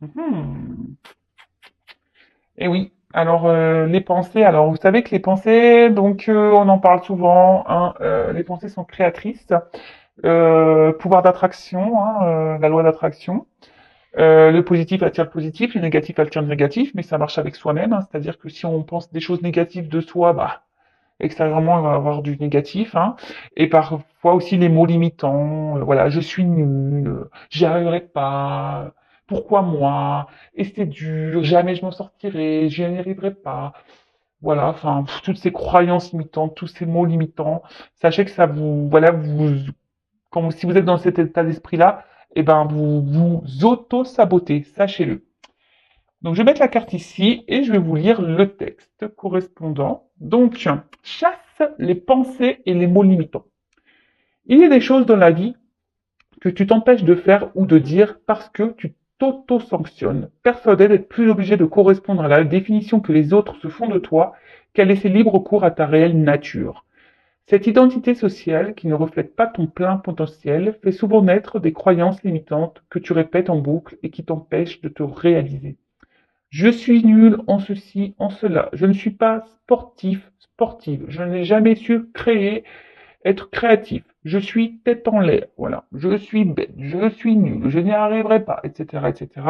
Mhm. Et oui. Alors, les pensées. Alors, vous savez que les pensées, donc, on en parle souvent, hein, les pensées sont créatrices. Pouvoir d'attraction, hein, la loi d'attraction. Le positif attire le positif, le négatif attire le négatif, mais ça marche avec soi-même, hein. C'est-à-dire que si on pense des choses négatives de soi, bah, extérieurement, il va y avoir du négatif, hein. Et parfois aussi les mots limitants, voilà, je suis nul, j'y arriverai pas, pourquoi moi, et c'est dur, jamais je m'en sortirai, j'y arriverai pas. Voilà, enfin, toutes ces croyances limitantes, tous ces mots limitants, sachez que ça vous, voilà, quand, si vous êtes dans cet état d'esprit-là, eh ben, vous vous auto-sabotez, sachez-le. Donc, je vais mettre la carte ici et je vais vous lire le texte correspondant. Donc, chasse les pensées et les mots limitants. Il y a des choses dans la vie que tu t'empêches de faire ou de dire parce que tu t'auto-sanctionnes, persuadé d'être plus obligé de correspondre à la définition que les autres se font de toi qu'à laisser libre cours à ta réelle nature. Cette identité sociale, qui ne reflète pas ton plein potentiel, fait souvent naître des croyances limitantes que tu répètes en boucle et qui t'empêchent de te réaliser. Je suis nul en ceci, en cela. Je ne suis pas sportif, sportive. Je n'ai jamais su créer, être créatif. Je suis tête en l'air. Voilà. Je suis bête. Je suis nul. Je n'y arriverai pas, etc., etc.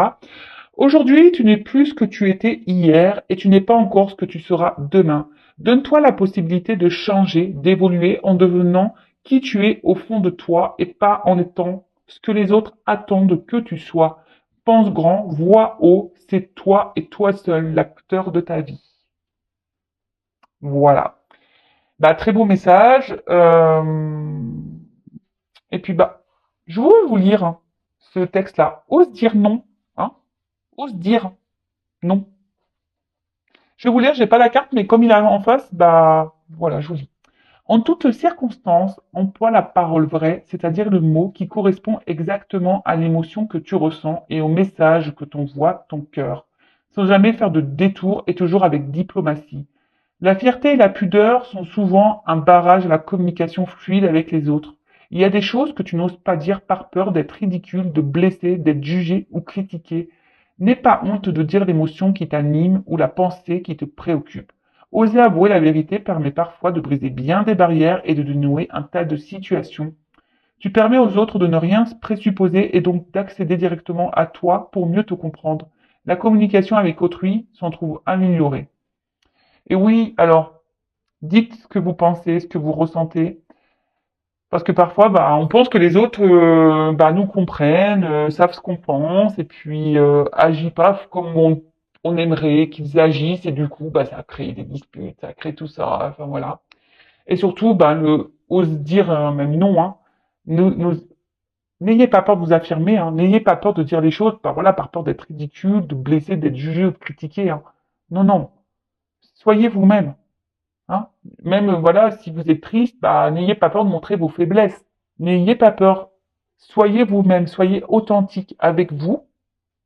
Aujourd'hui, tu n'es plus ce que tu étais hier et tu n'es pas encore ce que tu seras demain. Donne-toi la possibilité de changer, d'évoluer en devenant qui tu es au fond de toi et pas en étant ce que les autres attendent que tu sois. Pense grand, vois haut, c'est toi et toi seul l'acteur de ta vie. Voilà. Bah, très beau message. Et puis, bah, je voulais vous lire, hein, ce texte-là. Ose dire non. Hein. Ose dire non. Je vais vous lire, j'ai pas la carte, mais comme il est en face, bah voilà, je vous lis. En toutes circonstances, emploie la parole vraie, c'est-à-dire le mot qui correspond exactement à l'émotion que tu ressens et au message que t'envoie ton cœur, sans jamais faire de détour et toujours avec diplomatie. La fierté et la pudeur sont souvent un barrage à la communication fluide avec les autres. Il y a des choses que tu n'oses pas dire par peur d'être ridicule, de blesser, d'être jugé ou critiqué. N'aie pas honte de dire l'émotion qui t'anime ou la pensée qui te préoccupe. Oser avouer la vérité permet parfois de briser bien des barrières et de dénouer un tas de situations. Tu permets aux autres de ne rien présupposer et donc d'accéder directement à toi pour mieux te comprendre. La communication avec autrui s'en trouve améliorée. Et oui, alors, dites ce que vous pensez, ce que vous ressentez, parce que parfois, bah, on pense que les autres, bah, nous comprennent, savent ce qu'on pense, et puis agissent pas comme on aimerait qu'ils agissent, et du coup, bah, ça crée des disputes, ça crée tout ça, enfin voilà. Et surtout, bah, ose dire même non, hein. N'ayez pas peur de vous affirmer, hein. N'ayez pas peur de dire les choses, bah, voilà, par peur d'être ridicule, de blesser, d'être jugé ou de critiquer, hein. Non, non. Soyez vous-même. Hein. Même, voilà, si vous êtes triste, bah, n'ayez pas peur de montrer vos faiblesses. N'ayez pas peur. Soyez vous-même, soyez authentique avec vous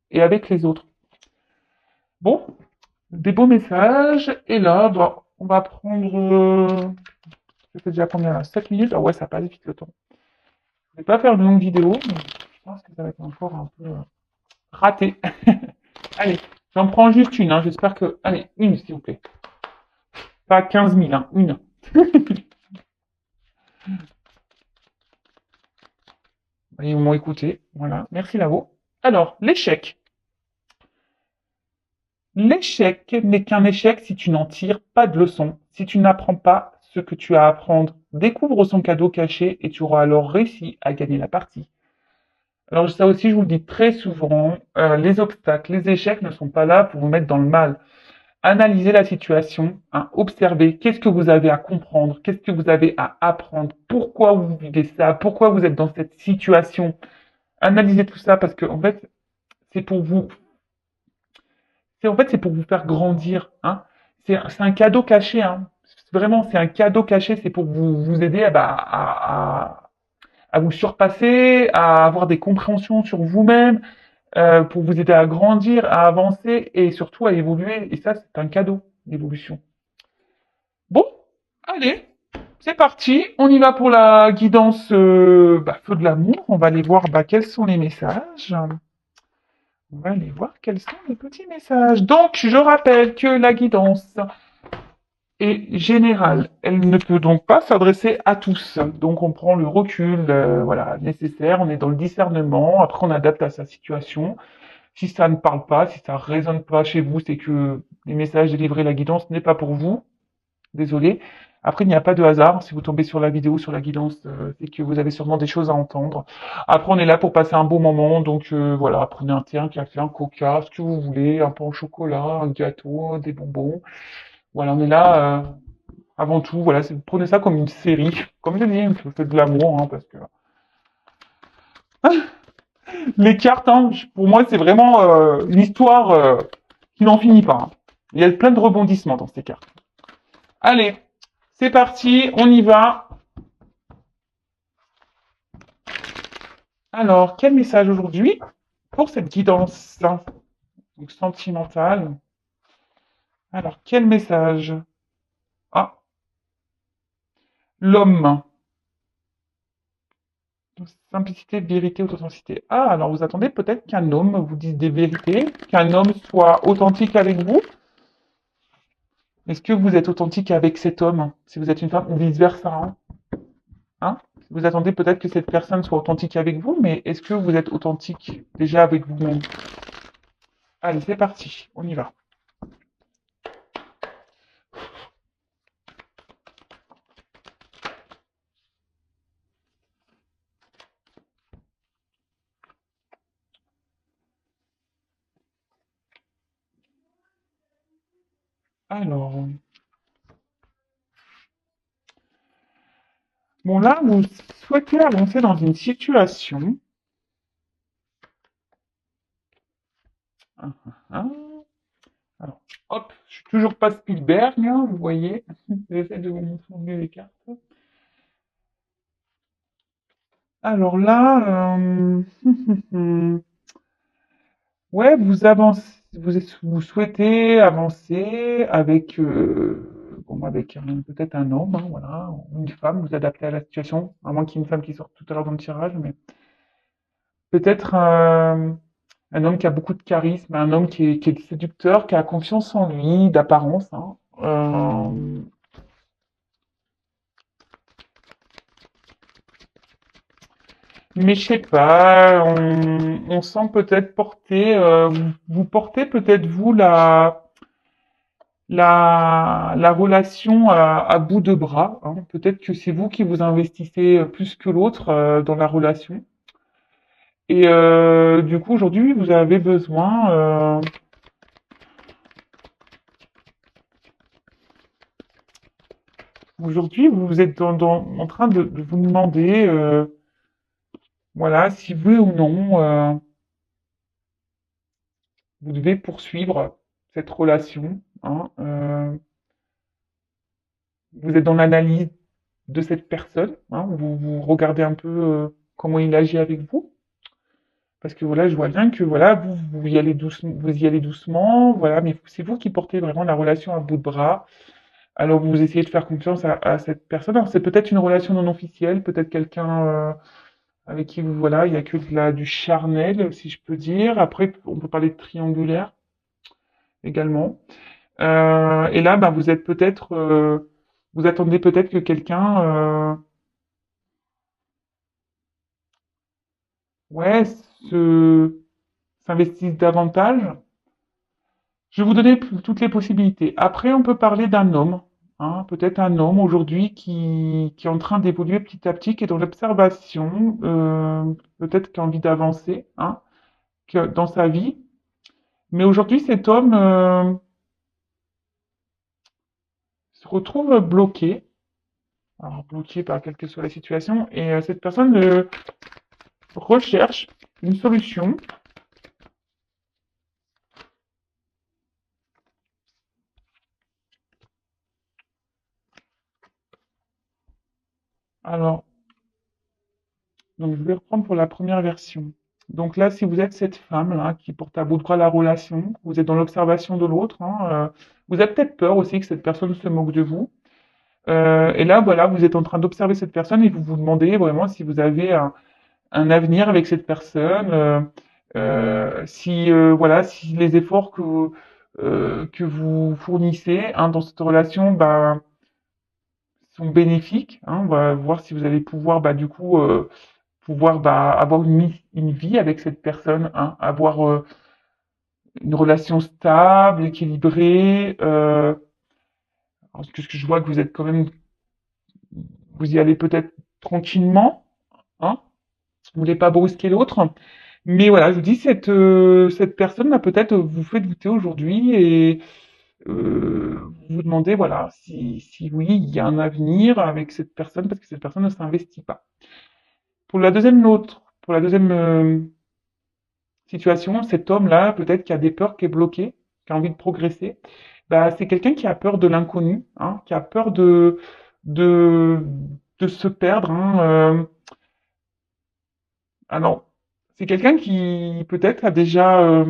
et avec les autres. Bon, des beaux messages. Et là, bah, on va prendre... ça fait déjà combien là? 7 minutes? Ah ouais, ça passe vite le temps. Je vais pas faire de longue vidéo, mais je pense que ça va être encore un peu raté. Allez, j'en prends juste une. Hein. J'espère que... Allez, une, s'il vous plaît. Pas 15 000, hein, une. Ils m'ont écouté. Voilà. Merci, Lavo. Alors, l'échec. L'échec n'est qu'un échec si tu n'en tires pas de leçon, si tu n'apprends pas ce que tu as à apprendre. Découvre son cadeau caché et tu auras alors réussi à gagner la partie. Alors ça aussi, je vous le dis très souvent, les obstacles, les échecs ne sont pas là pour vous mettre dans le mal. Analysez la situation, hein, observez qu'est-ce que vous avez à comprendre, qu'est-ce que vous avez à apprendre, pourquoi vous vivez ça, pourquoi vous êtes dans cette situation. Analysez tout ça parce que en fait, c'est pour vous c'est pour vous faire grandir. Hein. C'est un cadeau caché. Hein. Vraiment, c'est un cadeau caché. C'est pour vous aider à vous surpasser, à avoir des compréhensions sur vous-même, pour vous aider à grandir, à avancer et surtout à évoluer. Et ça, c'est un cadeau, l'évolution. Bon, allez, c'est parti. On y va pour la guidance feu de l'amour. On va aller voir quels sont les messages. On va aller voir quels sont les petits messages. Donc, je rappelle que la guidance est générale. Elle ne peut donc pas s'adresser à tous. Donc, on prend le recul, voilà, nécessaire. On est dans le discernement. Après, on adapte à sa situation. Si ça ne parle pas, si ça résonne pas chez vous, c'est que les messages délivrés, la guidance n'est pas pour vous. Désolé. Après, il n'y a pas de hasard. Si vous tombez sur la vidéo, sur la guidance, c'est que vous avez sûrement des choses à entendre. Après, on est là pour passer un bon moment. Donc voilà, prenez un thé, un café, un coca, ce que vous voulez, un pain au chocolat, un gâteau, des bonbons. Voilà, on est là avant tout. Voilà, prenez ça comme une série. Comme je dis, faites de l'amour, hein, parce que les cartes, hein, pour moi, c'est vraiment une histoire qui n'en finit pas, hein. Il y a plein de rebondissements dans ces cartes. Allez, c'est parti, on y va. Alors, quel message aujourd'hui pour cette guidance donc sentimentale? Alors, quel message? Ah, l'homme. Simplicité, vérité, authenticité. Ah, alors vous attendez peut-être qu'un homme vous dise des vérités, qu'un homme soit authentique avec vous. Est-ce que vous êtes authentique avec cet homme, si vous êtes une femme, ou vice-versa, hein? Hein? Vous attendez peut-être que cette personne soit authentique avec vous, mais est-ce que vous êtes authentique déjà avec vous-même? Allez, c'est parti, on y va. Alors, bon là, vous souhaitez avancer dans une situation. Ah, ah, ah. Alors, hop, je suis toujours pas Spielberg, hein, vous voyez. J'essaie de vous montrer mieux les cartes. Alors là, ouais, vous avancez, vous souhaitez avancer avec, bon, avec peut-être un homme, hein, voilà, ou une femme, vous adaptez à la situation, à moins qu'il y ait une femme qui sorte tout à l'heure dans le tirage, mais peut-être un homme qui a beaucoup de charisme, un homme qui est séducteur, qui a confiance en lui, d'apparence, hein. Mais je sais pas, on sent peut-être porter, vous portez peut-être vous la relation à bout de bras, hein. Peut-être que c'est vous qui vous investissez plus que l'autre dans la relation. Et du coup, aujourd'hui, vous avez besoin, aujourd'hui, vous êtes en train de vous demander, voilà, si oui ou non, vous devez poursuivre cette relation, hein. Vous êtes dans l'analyse de cette personne, hein, vous regardez un peu comment il agit avec vous. Parce que voilà, je vois bien que voilà, vous y allez doucement, vous y allez doucement, voilà, mais c'est vous qui portez vraiment la relation à bout de bras. Alors vous essayez de faire confiance à cette personne. Alors c'est peut-être une relation non officielle, peut-être quelqu'un avec qui vous voilà, il y a que du charnel, si je peux dire. Après, on peut parler de triangulaire également. Et là, bah, vous êtes peut-être, vous attendez peut-être que quelqu'un, ouais, s'investisse davantage. Je vais vous donner toutes les possibilités. Après, on peut parler d'un homme, hein, peut-être un homme aujourd'hui qui est en train d'évoluer petit à petit, qui est dans l'observation, peut-être qui a envie d'avancer, hein, dans sa vie. Mais aujourd'hui, cet homme se retrouve bloqué, alors bloqué par quelle que soit la situation, et cette personne recherche une solution. Alors, donc je vais reprendre pour la première version. Donc là, si vous êtes cette femme-là qui porte à bout de bras la relation, vous êtes dans l'observation de l'autre, hein, vous avez peut-être peur aussi que cette personne se moque de vous. Et là, voilà, vous êtes en train d'observer cette personne et vous vous demandez vraiment si vous avez un avenir avec cette personne. Si voilà, si les efforts que vous fournissez hein, dans cette relation bah, sont bénéfiques, hein, on va voir si vous allez pouvoir bah, du coup pouvoir bah, avoir une vie avec cette personne, hein, avoir une relation stable, équilibrée. Parce que je vois que vous êtes quand même, vous y allez peut-être tranquillement, hein, vous voulez pas brusquer l'autre. Mais voilà, je vous dis, cette personne va peut-être vous fait douter aujourd'hui et vous vous demandez, voilà, si oui, il y a un avenir avec cette personne parce que cette personne ne s'investit pas. Pour la deuxième situation, cet homme-là, peut-être qui a des peurs, qui est bloqué, qui a envie de progresser, bah, c'est quelqu'un qui a peur de l'inconnu, hein, qui a peur de, de se perdre. Hein, alors, c'est quelqu'un qui peut-être a déjà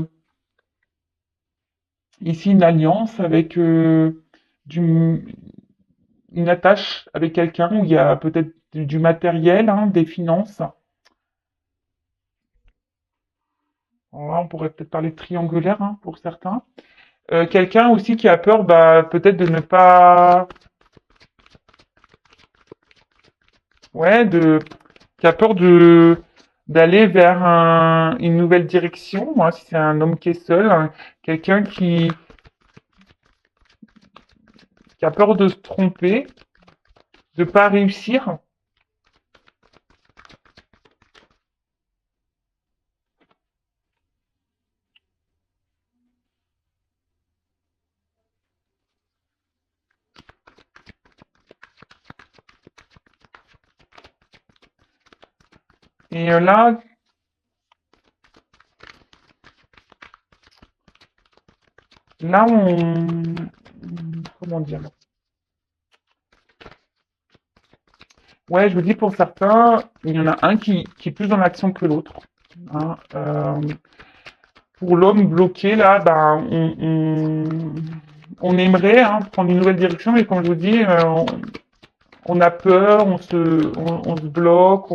ici une alliance avec du, une attache avec quelqu'un où il y a peut-être du matériel, hein, des finances. Alors là, on pourrait peut-être parler de triangulaire hein, pour certains. Quelqu'un aussi qui a peur bah, peut-être de ne pas... Ouais, qui a peur d'aller vers une nouvelle direction. Moi, si c'est un homme qui est seul, hein, quelqu'un qui a peur de se tromper, de pas réussir. Et là, comment dire? Ouais, je vous dis pour certains, il y en a un qui est plus dans l'action que l'autre. Hein. Pour l'homme bloqué, là, ben, on aimerait hein, prendre une nouvelle direction, mais comme je vous dis, on a peur, on se bloque,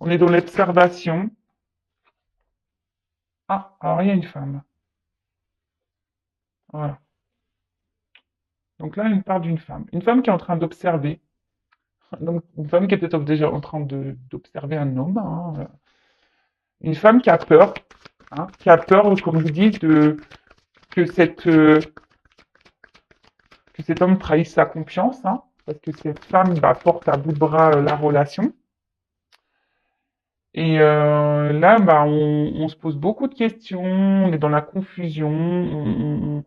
on est dans l'observation. Ah, alors il y a une femme. Voilà. Donc là, une part d'une femme. Une femme qui est en train d'observer. Donc, une femme qui est peut-être déjà en train d'observer un homme. Hein. Une femme qui a peur. Hein, qui a peur, comme je vous dis, que, que cet homme trahisse sa confiance. Hein, parce que cette femme bah, porte à bout de bras la relation. Et là, bah, on se pose beaucoup de questions, on est dans la confusion,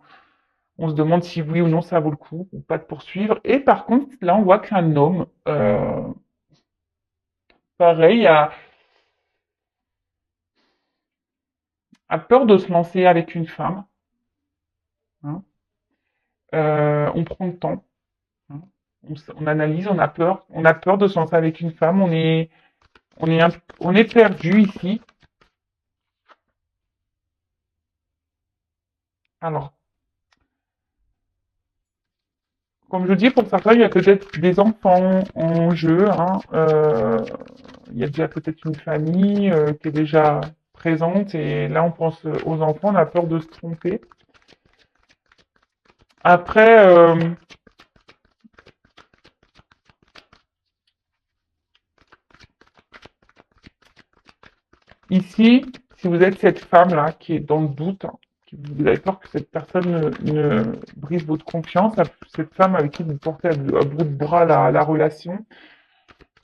on se demande si oui ou non ça vaut le coup ou pas de poursuivre. Et par contre, là, on voit qu'un homme, pareil, a peur de se lancer avec une femme. Hein. On prend le temps, hein. On analyse, on a peur de se lancer avec une femme, on est perdu ici. Alors, comme je dis, pour certains, il y a peut-être des enfants en jeu. Hein. Il y a déjà peut-être une famille qui est déjà présente. Et là, on pense aux enfants, on a peur de se tromper. Après, ici, si vous êtes cette femme-là qui est dans le doute, hein, vous avez peur que cette personne ne brise votre confiance, cette femme avec qui vous portez à bout de bras la relation,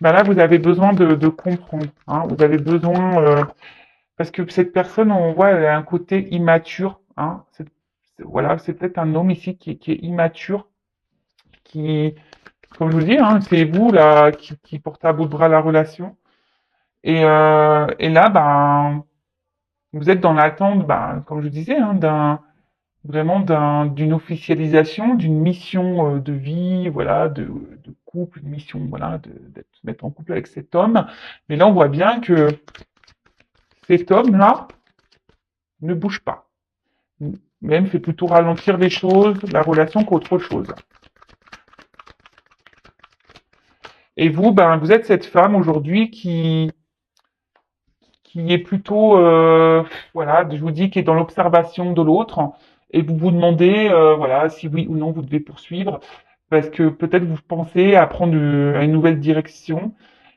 ben là, vous avez besoin de comprendre. Hein. Vous avez besoin parce que cette personne, on voit, elle a un côté immature. Hein. Voilà, c'est peut-être un homme ici qui est immature, qui, comme je vous dis, hein, c'est vous là qui portez à bout de bras la relation. Et là, ben, vous êtes dans l'attente, ben, comme je disais, hein, d'une officialisation, d'une mission de vie, voilà, de couple, une mission, voilà, d'être se mettre en couple avec cet homme. Mais là, on voit bien que cet homme-là ne bouge pas. Même fait plutôt ralentir les choses, la relation qu'autre chose. Et vous, ben, vous êtes cette femme aujourd'hui qui est plutôt, voilà, je vous dis, qui est dans l'observation de l'autre, et vous vous demandez, voilà, si oui ou non vous devez poursuivre, parce que peut-être vous pensez à prendre à une nouvelle direction,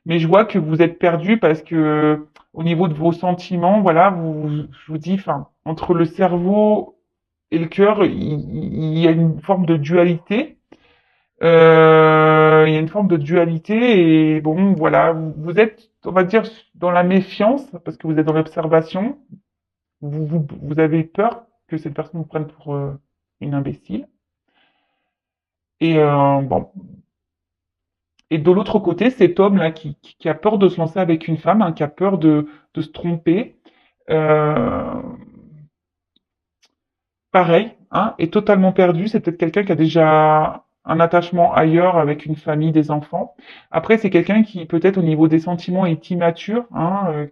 mais je vois que vous êtes perdu parce que au niveau de vos sentiments, voilà, je vous dis, enfin, entre le cerveau et le cœur, il y a une forme de dualité. Il y a une forme de dualité et bon, voilà, vous êtes, on va dire, dans la méfiance parce que vous êtes dans l'observation. Vous avez peur que cette personne vous prenne pour une imbécile. Et bon, et de l'autre côté, cet homme-là qui a peur de se lancer avec une femme, hein, qui a peur de se tromper, euh, pareil, hein, est totalement perdu. C'est peut-être quelqu'un qui a déjà un attachement ailleurs avec une famille, des enfants. Après, c'est quelqu'un qui peut-être au niveau des sentiments est immature, hein,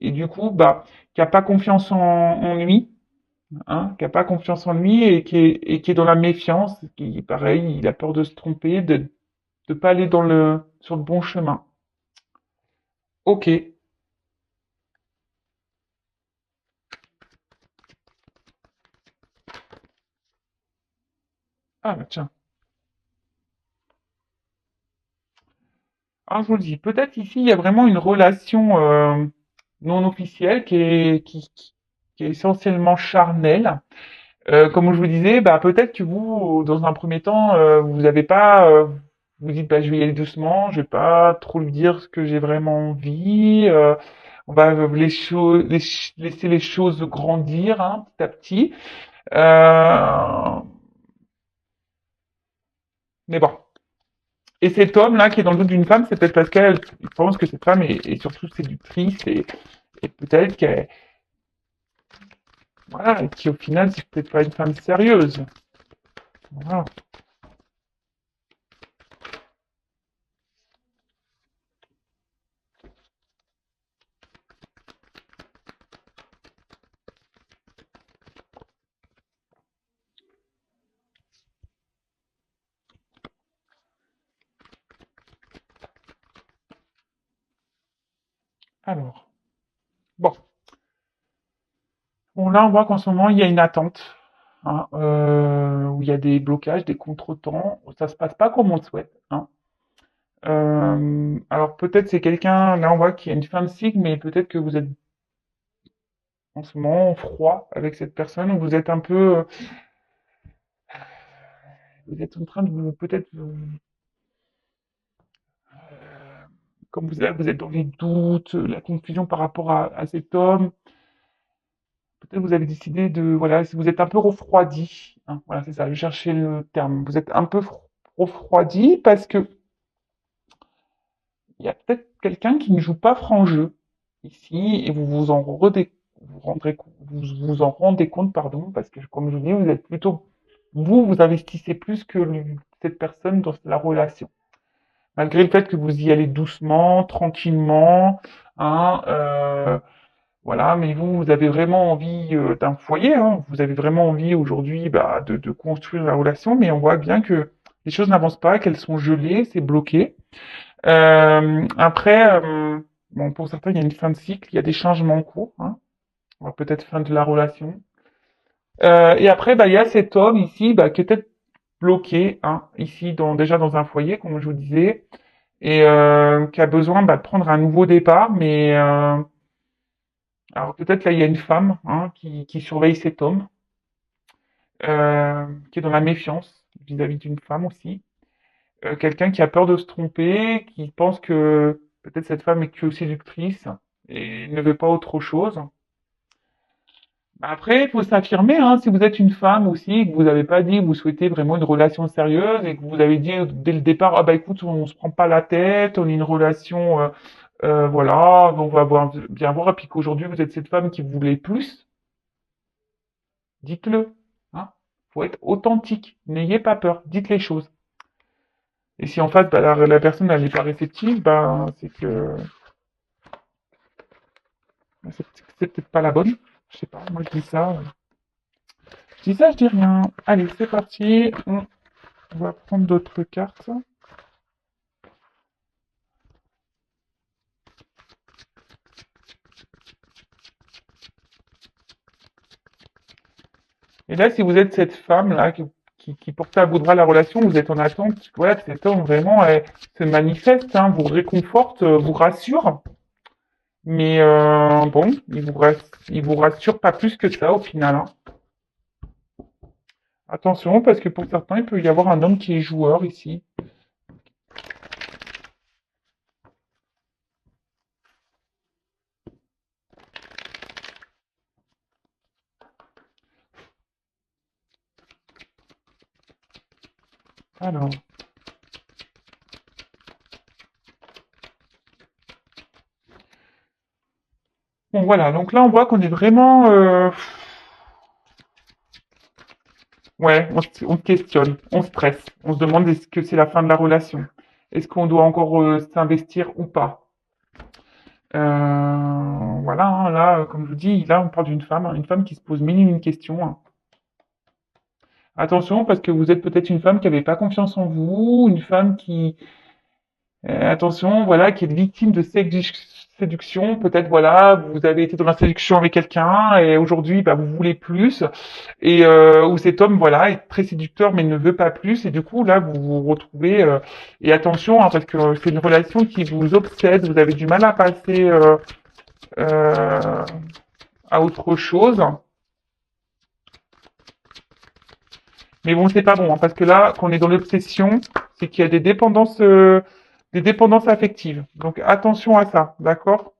et du coup, bah, qui a pas confiance en lui, hein, qui a pas confiance en lui et qui est dans la méfiance, qui, pareil, il a peur de se tromper, de pas aller sur le bon chemin. Ok. Ah, bah, tiens. Alors, je vous le dis, peut-être ici, il y a vraiment une relation non officielle qui est essentiellement charnelle. Comme je vous disais, bah, peut-être que vous, dans un premier temps, vous n'avez pas, vous dites, bah, je vais y aller doucement, je vais pas trop lui dire ce que j'ai vraiment envie. On va laisser les choses grandir hein, petit à petit. Euh, mais bon. Et cet homme-là qui est dans le dos d'une femme, c'est peut-être parce qu'elle pense que cette femme est surtout séductrice et peut-être qu'elle, voilà, et qui au final, c'est peut-être pas une femme sérieuse. Voilà. Alors, bon. Bon, là, on voit qu'en ce moment, il y a une attente, hein, où il y a des blocages, des contretemps. Ça se passe pas comme on le souhaite, hein. Alors peut-être c'est quelqu'un, là on voit qu'il y a une fin de cycle, mais peut-être que vous êtes en ce moment froid avec cette personne, ou vous êtes un peu, vous êtes en train de vous, peut-être, comme vous êtes dans les doutes, la confusion par rapport à cet homme, peut-être vous avez décidé de, voilà, si vous êtes un peu refroidi, hein, voilà, c'est ça, je cherchais le terme, vous êtes un peu refroidi parce que il y a peut-être quelqu'un qui ne joue pas franc jeu ici et vous en rendez compte, pardon, parce que comme je vous dis, vous êtes plutôt, vous investissez plus que cette personne dans la relation. Malgré le fait que vous y allez doucement, tranquillement, hein, voilà, mais vous avez vraiment envie d'un foyer, hein, vous avez vraiment envie aujourd'hui bah, de construire la relation, mais on voit bien que les choses n'avancent pas, qu'elles sont gelées, c'est bloqué. Après, bon, pour certains, il y a une fin de cycle, il y a des changements en cours, hein. On va peut-être fin de la relation. Et après, bah, il y a cet homme ici, bah, qui est peut-être bloqué, hein, ici, déjà dans un foyer, comme je vous disais, et qui a besoin bah, de prendre un nouveau départ, mais alors peut-être là, il y a une femme hein, qui surveille cet homme, qui est dans la méfiance vis-à-vis d'une femme aussi. Quelqu'un qui a peur de se tromper, qui pense que peut-être cette femme est que séductrice et ne veut pas autre chose. Après, il faut s'affirmer, hein, si vous êtes une femme aussi, que vous n'avez pas dit que vous souhaitez vraiment une relation sérieuse et que vous avez dit dès le départ, ah bah écoute, on se prend pas la tête, on est une relation, voilà, on va bien voir, et puis qu'aujourd'hui vous êtes cette femme qui voulait plus, dites-le, hein. Faut être authentique, n'ayez pas peur, dites les choses. Et si en face, bah, la personne elle n'est pas réceptive, bah, c'est que c'est peut-être pas la bonne. Je sais pas, moi je dis ça. Je dis ça, je dis rien. Allez, c'est parti. On va prendre d'autres cartes. Et là, si vous êtes cette femme-là qui porte à bout de bras la relation, vous êtes en attente, voilà, que cet homme vraiment se manifeste, hein, vous réconforte, vous rassure. Mais bon, il vous rassure pas plus que ça au final, hein. Attention, parce que pour certains, il peut y avoir un homme qui est joueur ici. Alors, bon voilà, donc là on voit qu'on est vraiment, ouais, on se questionne, on stresse, on se demande est-ce que c'est la fin de la relation, est-ce qu'on doit encore s'investir ou pas. Voilà, hein, là, comme je vous dis, là on parle d'une femme, hein, une femme qui se pose mille et une questions, hein. Attention, parce que vous êtes peut-être une femme qui n'avait pas confiance en vous, une femme qui, attention, voilà, qui est victime de séduction. Peut-être, voilà, vous avez été dans la séduction avec quelqu'un et aujourd'hui, bah, vous voulez plus. Et où cet homme, voilà, est très séducteur mais ne veut pas plus. Et du coup, là, vous vous retrouvez. Et attention, hein, parce que c'est une relation qui vous obsède. Vous avez du mal à passer euh, à autre chose. Mais bon, c'est pas bon, hein, parce que là, quand on est dans l'obsession, c'est qu'il y a des dépendances affectives. Donc attention à ça, d'accord?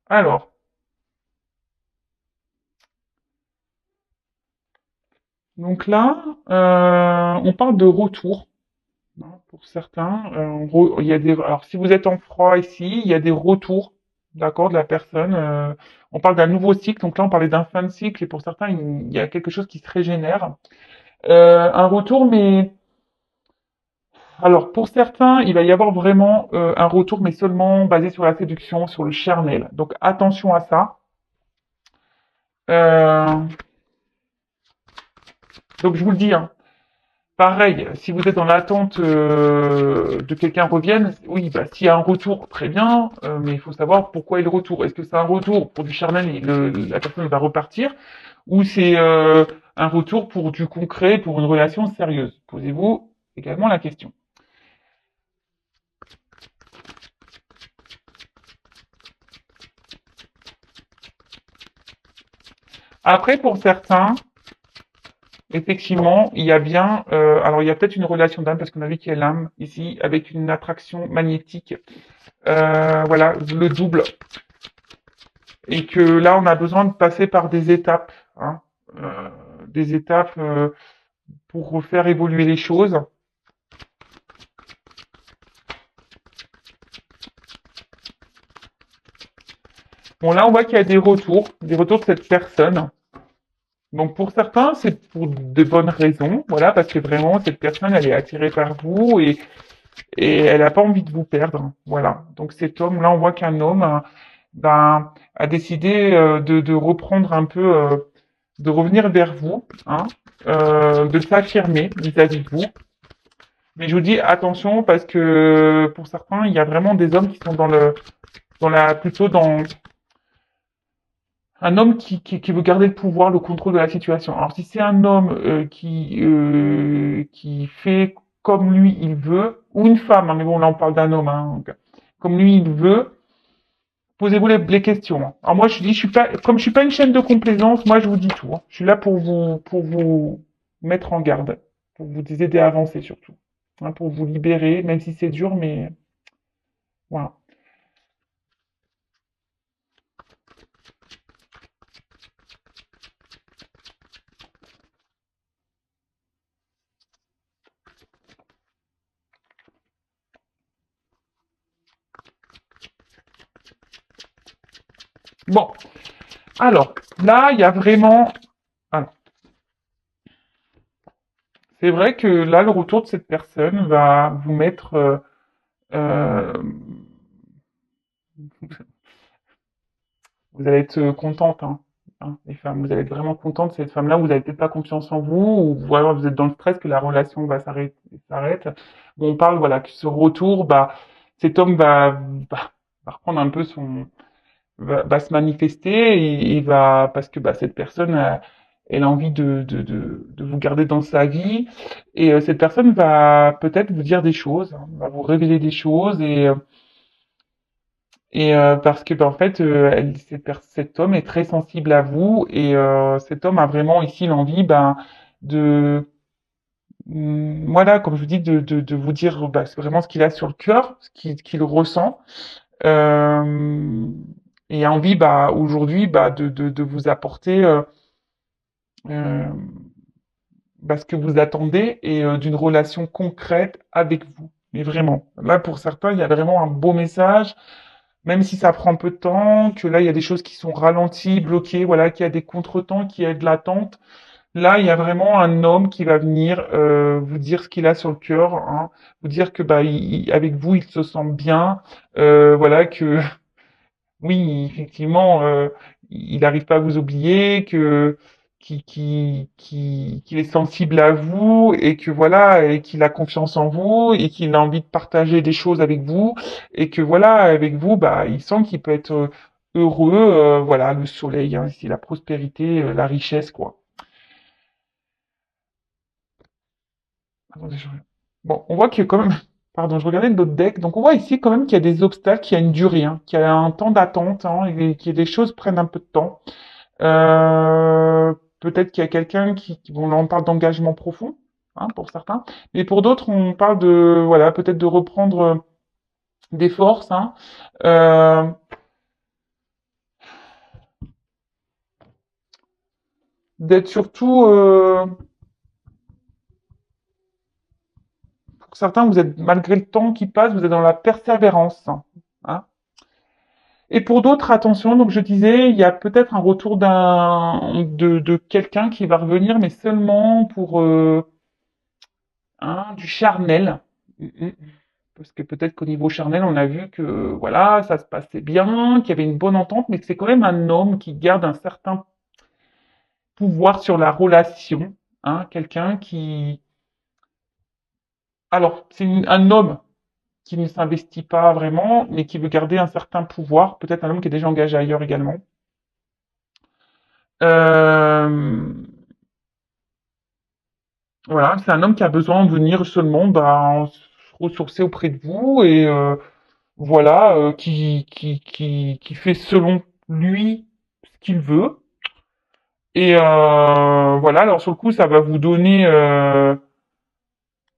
Alors, donc là, on parle de retour, hein, pour certains. Il y a des, alors si vous êtes en froid ici, il y a des retours, d'accord, de la personne. On parle d'un nouveau cycle, donc là on parlait d'un fin de cycle, et pour certains, il y a quelque chose qui se régénère. Un retour, mais alors, pour certains, il va y avoir vraiment un retour, mais seulement basé sur la séduction, sur le charnel. Donc, attention à ça. Euh, donc, je vous le dis, hein, pareil, si vous êtes dans l'attente de quelqu'un revienne, oui, bah, s'il y a un retour, très bien, mais il faut savoir pourquoi est le retour. Est-ce que c'est un retour pour du charnel et la personne va repartir, ou c'est un retour pour du concret, pour une relation sérieuse? Posez-vous également la question. Après, pour certains, effectivement, il y a bien, alors il y a peut-être une relation d'âme parce qu'on a vu qu'il y a l'âme ici avec une attraction magnétique, voilà, le double, et que là on a besoin de passer par des étapes, hein, des étapes pour refaire évoluer les choses. Bon là on voit qu'il y a des retours de cette personne. Donc pour certains c'est pour de bonnes raisons, voilà, parce que vraiment cette personne elle est attirée par vous et elle n'a pas envie de vous perdre. Voilà. Donc cet homme, là, on voit qu'un homme ben, a décidé de reprendre un peu, de revenir vers vous, hein, de s'affirmer vis-à-vis de vous. Mais je vous dis attention parce que pour certains, il y a vraiment des hommes qui sont plutôt dans un homme qui veut garder le pouvoir, le contrôle de la situation. Alors si c'est un homme qui fait comme lui il veut, ou une femme, hein, mais bon là on parle d'un homme, hein, donc, comme lui il veut, posez-vous les questions, hein. Alors moi je dis, je suis pas, comme je suis pas une chaîne de complaisance, moi je vous dis tout, hein. Je suis là pour vous mettre en garde, pour vous aider à avancer surtout, hein, pour vous libérer, même si c'est dur, mais voilà. Bon, alors là il y a vraiment, alors, c'est vrai que là, le retour de cette personne va vous mettre, euh, vous allez être contente, hein, hein, les femmes, vous allez être vraiment contente de cette femme-là. Vous n'avez peut-être pas confiance en vous, ou voilà, vous êtes dans le stress que la relation va s'arrête. Bon, on parle, voilà, que ce retour, bah, cet homme va reprendre un peu va se manifester, et il va, parce que bah, cette personne, elle a envie de vous garder dans sa vie. Et cette personne va peut-être vous dire des choses, hein, va vous révéler des choses parce que en fait, cet homme est très sensible à vous et cet homme a vraiment ici l'envie de voilà, comme je vous dis, de vous dire c'est vraiment ce qu'il a sur le cœur, qu'il ressent. Euh, et a envie aujourd'hui de vous apporter euh, ce que vous attendez et d'une relation concrète avec vous. Mais vraiment, là pour certains, il y a vraiment un beau message, même si ça prend un peu de temps, que là il y a des choses qui sont ralenties, bloquées, voilà, qu'il y a des contretemps, qu'il y a de l'attente. Là, il y a vraiment un homme qui va venir vous dire ce qu'il a sur le cœur, hein, vous dire que avec vous, il se sent bien, voilà que oui, effectivement, il n'arrive pas à vous oublier, qu'il est sensible à vous et que voilà, et qu'il a confiance en vous et qu'il a envie de partager des choses avec vous et que voilà, avec vous, il sent qu'il peut être heureux, voilà, le soleil, hein, ici, la prospérité, la richesse, quoi. Attendez, bon, on voit qu'il y a quand même, pardon, je regardais d'autres decks, donc on voit ici quand même qu'il y a des obstacles, qu'il y a une durée, hein, qu'il y a un temps d'attente, hein, et que des choses prennent un peu de temps. Peut-être qu'il y a quelqu'un bon, là on parle d'engagement profond, hein, pour certains, mais pour d'autres on parle de, voilà, peut-être de reprendre des forces, hein, euh, d'être surtout, pour certains vous êtes, malgré le temps qui passe, vous êtes dans la persévérance, hein. Et pour d'autres, attention, donc je disais, il y a peut-être un retour de quelqu'un qui va revenir, mais seulement pour du charnel. Mm. Parce que peut-être qu'au niveau charnel, on a vu que voilà, ça se passait bien, qu'il y avait une bonne entente, mais que c'est quand même un homme qui garde un certain pouvoir sur la relation, hein, quelqu'un qui... Alors, c'est un homme qui ne s'investit pas vraiment, mais qui veut garder un certain pouvoir, peut-être un homme qui est déjà engagé ailleurs également. Euh, Voilà, c'est un homme qui a besoin de venir seulement se ressourcer auprès de vous et voilà, qui fait selon lui ce qu'il veut. Et voilà, alors sur le coup, ça va vous donner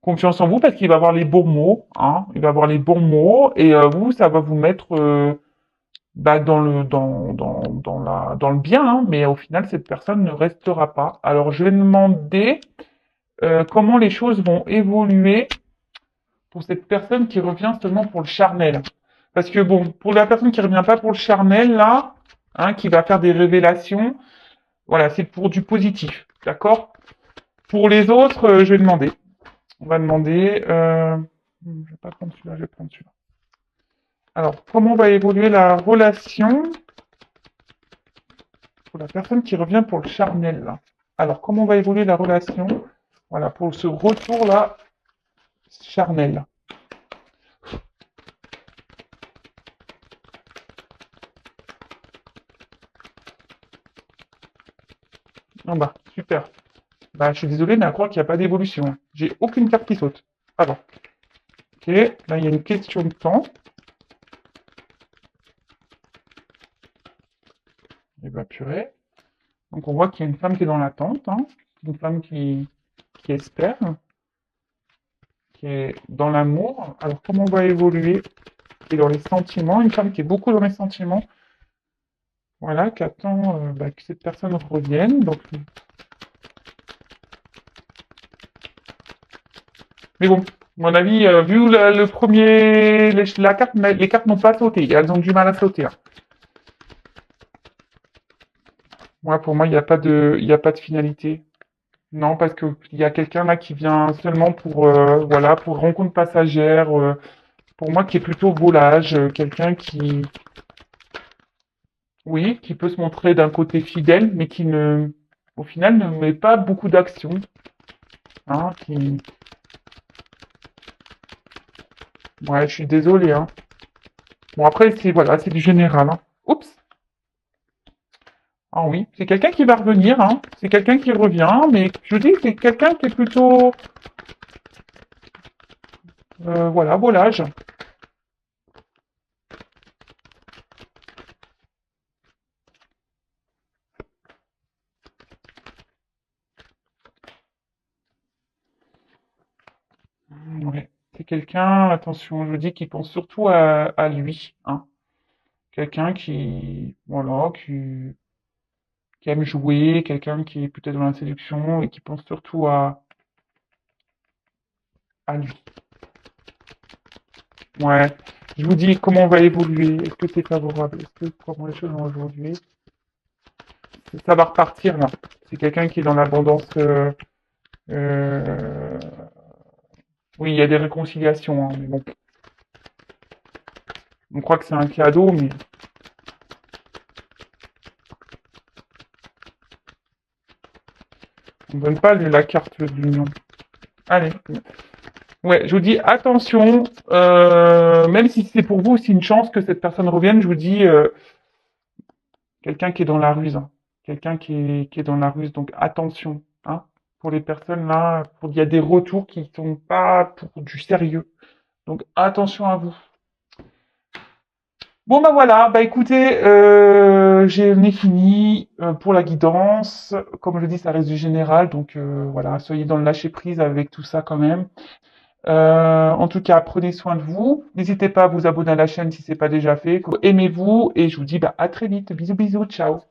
confiance en vous parce qu'il va avoir les bons mots, hein, il va avoir les bons mots et vous, ça va vous mettre dans le bien, hein, mais au final, cette personne ne restera pas. Alors je vais demander comment les choses vont évoluer pour cette personne qui revient seulement pour le charnel. Parce que bon, pour la personne qui revient pas pour le charnel, là, hein, qui va faire des révélations, voilà, c'est pour du positif, d'accord? Pour les autres, je vais demander. On va demander, je vais pas prendre celui-là, je vais prendre celui-là. Alors, comment va évoluer la relation pour la personne qui revient pour le charnel, là? Alors, comment va évoluer la relation, voilà, pour ce retour-là, charnel? Ah bah, super. Bah, je suis désolé, mais à croire qu'il n'y a pas d'évolution. J'ai aucune carte qui saute. Alors, ok, là, il y a une question de temps. Et bah, purée. Donc, on voit qu'il y a une femme qui est dans l'attente, hein. Une femme qui espère, qui est dans l'amour. Alors, comment on va évoluer? Qui est dans les sentiments. Une femme qui est beaucoup dans les sentiments. Voilà, qui attend que cette personne revienne. Donc, mais bon, à mon avis, vu le premier, la carte, les cartes n'ont pas sauté. Elles ont du mal à sauter, hein. Moi, pour moi, il y a pas de finalité. Non, parce que il y a quelqu'un là qui vient seulement pour, voilà, pour rencontre passagère. Pour moi, qui est plutôt volage, quelqu'un qui, oui, qui peut se montrer d'un côté fidèle, mais qui ne, au final, ne met pas beaucoup d'action. Hein, ouais, je suis désolé, hein. Bon, après, c'est voilà, c'est du général, hein. Oups. Ah oui, c'est quelqu'un qui va revenir, hein. C'est quelqu'un qui revient, mais je dis que c'est quelqu'un qui est plutôt, voilà, volage. Ouais. C'est quelqu'un, attention, je dis qu'il pense surtout à lui, hein. Quelqu'un qui, voilà, qui aime jouer, quelqu'un qui est peut-être dans la séduction et qui pense surtout à lui. Ouais. Je vous dis comment on va évoluer. Est-ce que c'est favorable? Est-ce que comment les choses vont évoluer? Ça va repartir là. C'est quelqu'un qui est dans l'abondance. Euh, Oui, il y a des réconciliations, hein, mais bon, on croit que c'est un cadeau, mais on ne donne pas la carte de l'union. Allez. Ouais, je vous dis attention, même si c'est pour vous, c'est une chance que cette personne revienne, je vous dis quelqu'un qui est dans la ruse, hein. Quelqu'un qui est dans la ruse, donc attention, hein, pour les personnes là, il y a des retours qui ne sont pas pour du sérieux, donc attention à vous. Bon bah voilà, bah écoutez, j'en ai fini pour la guidance. Comme je dis, ça reste du général, donc voilà, soyez dans le lâcher prise avec tout ça quand même. En tout cas, prenez soin de vous. N'hésitez pas à vous abonner à la chaîne si c'est pas déjà fait. Aimez-vous et je vous dis bah à très vite. Bisous bisous, ciao.